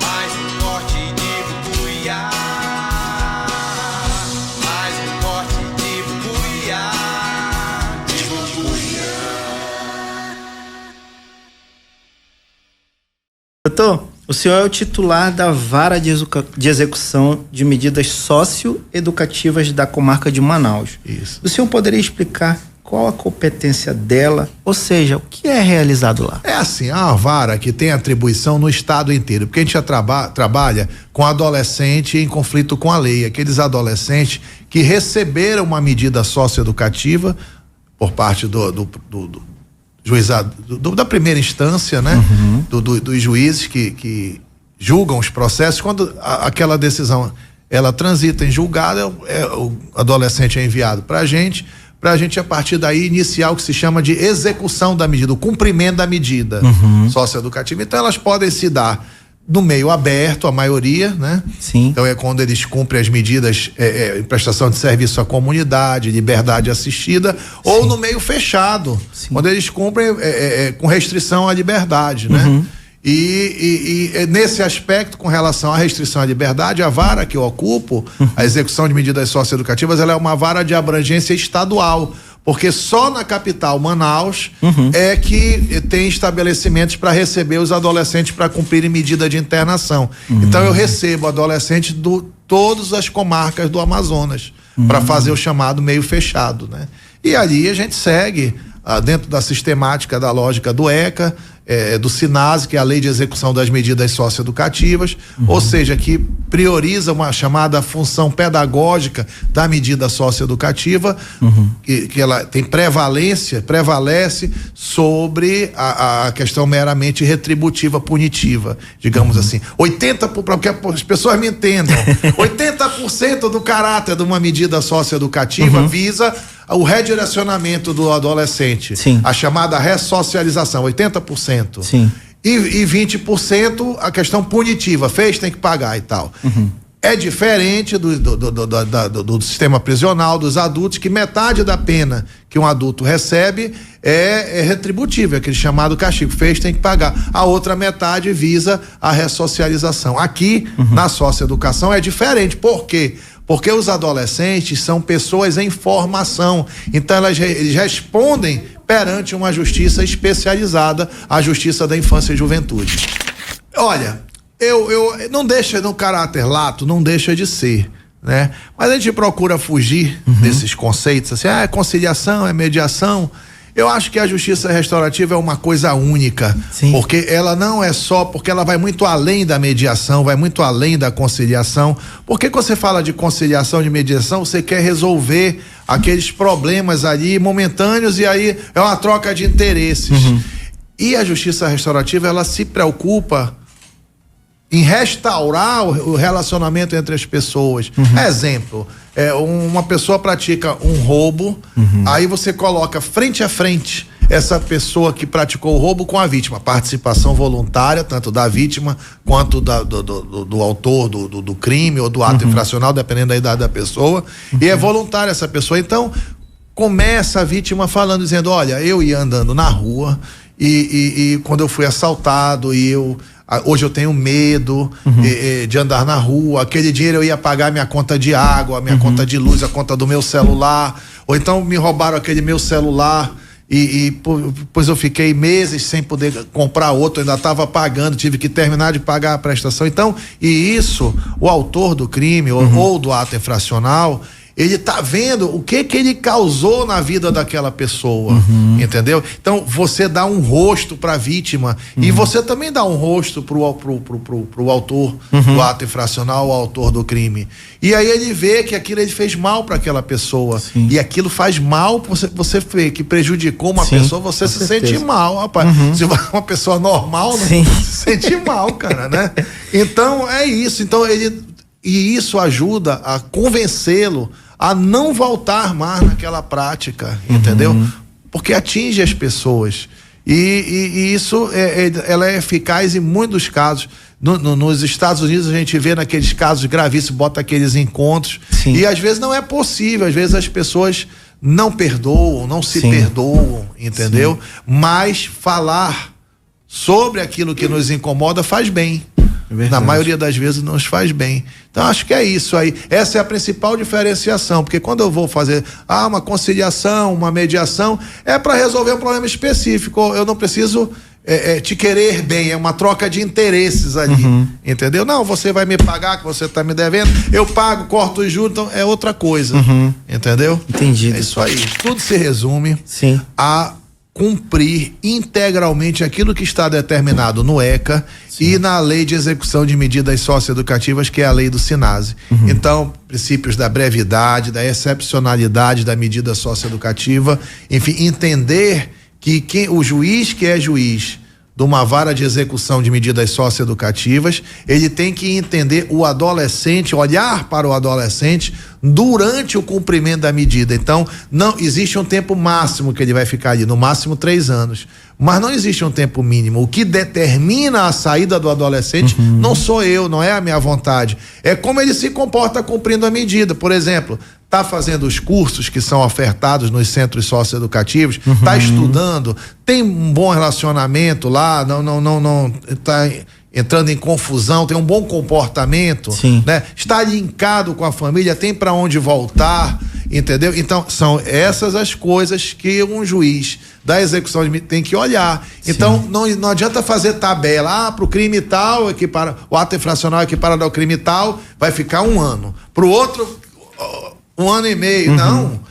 mais um corte de bubuiá, mais um corte de bubuiá, de bubuiá. Doutor, o senhor é o titular da Vara de Execução de Medidas Socioeducativas da Comarca de Manaus. Isso. O senhor poderia explicar qual a competência dela, ou seja, o que é realizado lá? É assim, é uma vara que tem atribuição no estado inteiro, porque a gente já trabalha com adolescente em conflito com a lei, aqueles adolescentes que receberam uma medida socioeducativa por parte do juizado, da primeira instância, né? Dos juízes que julgam os processos. Quando aquela decisão ela transita em julgado, o adolescente é enviado pra gente a partir daí iniciar o que se chama de execução da medida, o cumprimento da medida socioeducativa. Então elas podem se dar no meio aberto, a maioria, né? Sim. Então é quando eles cumprem as medidas em prestação de serviço à comunidade, liberdade assistida, ou no meio fechado, quando eles cumprem com restrição à liberdade, né? E nesse aspecto, com relação à restrição à liberdade, a vara que eu ocupo, a execução de medidas socioeducativas, ela é uma vara de abrangência estadual, porque só na capital, Manaus, é que tem estabelecimentos para receber os adolescentes para cumprirem medida de internação. Então eu recebo adolescentes de todas as comarcas do Amazonas para fazer o chamado meio fechado, né? E ali a gente segue dentro da sistemática da lógica do ECA, do SINASE, que é a Lei de Execução das Medidas Socioeducativas, ou seja, que prioriza uma chamada função pedagógica da medida socioeducativa, que ela tem prevalece sobre a questão meramente retributiva, punitiva, digamos assim. 80%, para que as pessoas me entendam, 80% do caráter de uma medida socioeducativa visa o redirecionamento do adolescente, a chamada ressocialização, 80%. Sim. E 20% a questão punitiva, fez, tem que pagar e tal. É diferente do sistema prisional dos adultos, que metade da pena que um adulto recebe é retributiva, aquele chamado castigo, fez, tem que pagar. A outra metade visa a ressocialização. Aqui, na socioeducação, é diferente. Por quê? Porque os adolescentes são pessoas em formação, então eles respondem perante uma justiça especializada, a Justiça da Infância e Juventude. Olha, eu não deixa no caráter lato, não deixa de ser, né? Mas a gente procura fugir desses conceitos, assim, é conciliação, é mediação. Eu acho que a justiça restaurativa é uma coisa única, porque ela não é só, porque ela vai muito além da mediação, vai muito além da conciliação, porque quando você fala de conciliação, de mediação, você quer resolver aqueles problemas ali momentâneos, e aí é uma troca de interesses. E a justiça restaurativa, ela se preocupa em restaurar o relacionamento entre as pessoas. Exemplo, uma pessoa pratica um roubo, aí você coloca frente a frente essa pessoa que praticou o roubo com a vítima, participação voluntária, tanto da vítima quanto do autor do crime ou do ato infracional, dependendo da idade da pessoa, e é voluntária essa pessoa. Então, começa a vítima falando, dizendo, olha, eu ia andando na rua e quando eu fui assaltado e hoje eu tenho medo de andar na rua, aquele dinheiro eu ia pagar minha conta de água, minha conta de luz, a conta do meu celular, ou então me roubaram aquele meu celular pois eu fiquei meses sem poder comprar outro, ainda estava pagando, tive que terminar de pagar a prestação. Então, isso, o autor do crime ou do ato infracional, ele tá vendo o que ele causou na vida daquela pessoa, entendeu? Então você dá um rosto para a vítima e você também dá um rosto pro autor do ato infracional, o autor do crime. E aí ele vê que aquilo ele fez mal para aquela pessoa. E aquilo faz mal, você vê que prejudicou uma pessoa, você se sente mal, rapaz. Se uma pessoa normal, né, se sente mal, cara, né? Então é isso. Então e isso ajuda a convencê-lo a não voltar mais naquela prática, entendeu? Porque atinge as pessoas. E isso ela é eficaz em muitos casos. Nos Estados Unidos a gente vê naqueles casos gravíssimos, bota aqueles encontros, e às vezes não é possível, às vezes as pessoas não perdoam, não se perdoam, entendeu? Mas falar sobre aquilo que nos incomoda faz bem. Na maioria das vezes nos faz bem. Então acho que é isso aí. Essa é a principal diferenciação, porque quando eu vou fazer uma conciliação, uma mediação, é para resolver um problema específico. Eu não preciso te querer bem, é uma troca de interesses ali, entendeu? Não, você vai me pagar que você está me devendo, eu pago, corto os juros, então é outra coisa, entendeu? Entendido. É isso aí. Tudo se resume a cumprir integralmente aquilo que está determinado no ECA e na Lei de Execução de Medidas Socioeducativas, que é a lei do SINASE. Então, princípios da brevidade, da excepcionalidade da medida socioeducativa, enfim, entender que o juiz que é juiz de uma vara de execução de medidas socioeducativas, ele tem que entender o adolescente, olhar para o adolescente durante o cumprimento da medida. Então, não existe um tempo máximo que ele vai ficar ali, no máximo 3 anos. Mas não existe um tempo mínimo. O que determina a saída do adolescente não sou eu, não é a minha vontade. É como ele se comporta cumprindo a medida. Por exemplo, está fazendo os cursos que são ofertados nos centros socioeducativos, está estudando, tem um bom relacionamento lá, não está entrando em confusão, tem um bom comportamento, né? Está linkado com a família, tem para onde voltar, entendeu? Então, são essas as coisas que um juiz da execução tem que olhar. Então, não adianta fazer tabela, para o crime tal, o ato infracional equiparado ao crime tal, vai ficar 1 ano. Para o outro, 1 ano e meio. Não.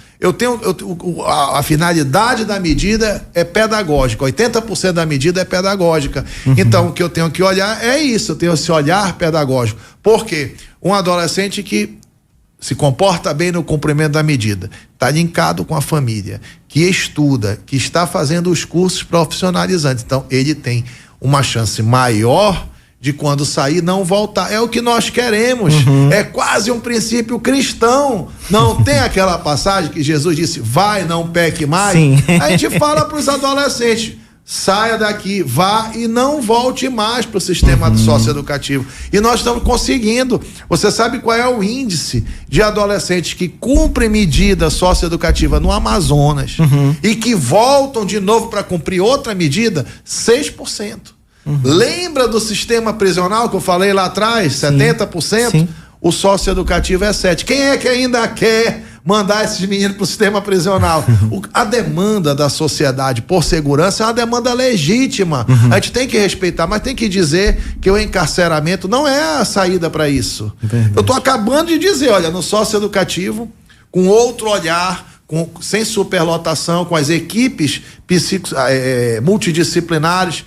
A finalidade da medida é pedagógica, 80% da medida é pedagógica. Então, o que eu tenho que olhar é isso, eu tenho esse olhar pedagógico. Por quê? Um adolescente que se comporta bem no cumprimento da medida, está linkado com a família, que estuda, que está fazendo os cursos profissionalizantes. Então, ele tem uma chance maior de quando sair não voltar. É o que nós queremos. É quase um princípio cristão. Não tem aquela passagem que Jesus disse, vai, não peque mais? A gente fala para os adolescentes, saia daqui, vá e não volte mais para o sistema socioeducativo. E nós estamos conseguindo. Você sabe qual é o índice de adolescentes que cumprem medida socioeducativa no Amazonas e que voltam de novo para cumprir outra medida? 6%. Lembra do sistema prisional que eu falei lá atrás? 70%? O socioeducativo é 7%. Quem é que ainda quer mandar esses meninos para o sistema prisional? A demanda da sociedade por segurança é uma demanda legítima. A gente tem que respeitar, mas tem que dizer que o encarceramento não é a saída para isso. Eu estou acabando de dizer, olha, no socioeducativo, com outro olhar, sem superlotação, com as equipes multidisciplinares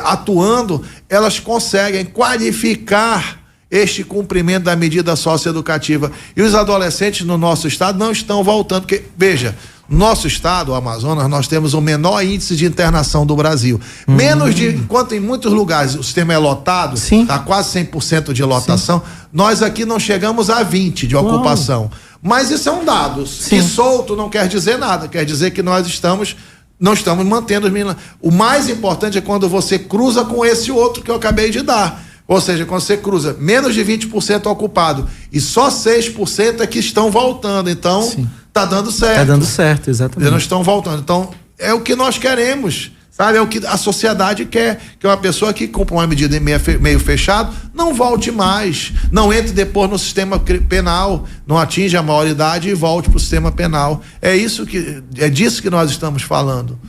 atuando, elas conseguem qualificar este cumprimento da medida socioeducativa. E os adolescentes no nosso estado não estão voltando, porque, veja, no nosso estado, o Amazonas, nós temos o menor índice de internação do Brasil. Enquanto em muitos lugares o sistema é lotado, está quase 100% de lotação, nós aqui não chegamos a 20% de ocupação. Mas isso é um dado. Que solto não quer dizer nada, quer dizer que nós não estamos mantendo os meninos. O mais importante é quando você cruza com esse outro que eu acabei de dar. Ou seja, quando você cruza menos de 20% ocupado e só 6% é que estão voltando. Então, tá dando certo. Tá dando certo, exatamente. Eles não estão voltando. Então, é o que nós queremos, sabe? É o que a sociedade quer. Que uma pessoa que cumpra uma medida meio fechado não volte mais. Não entre depois no sistema penal, não atinja a maioridade e volte para o sistema penal. É disso que nós estamos falando.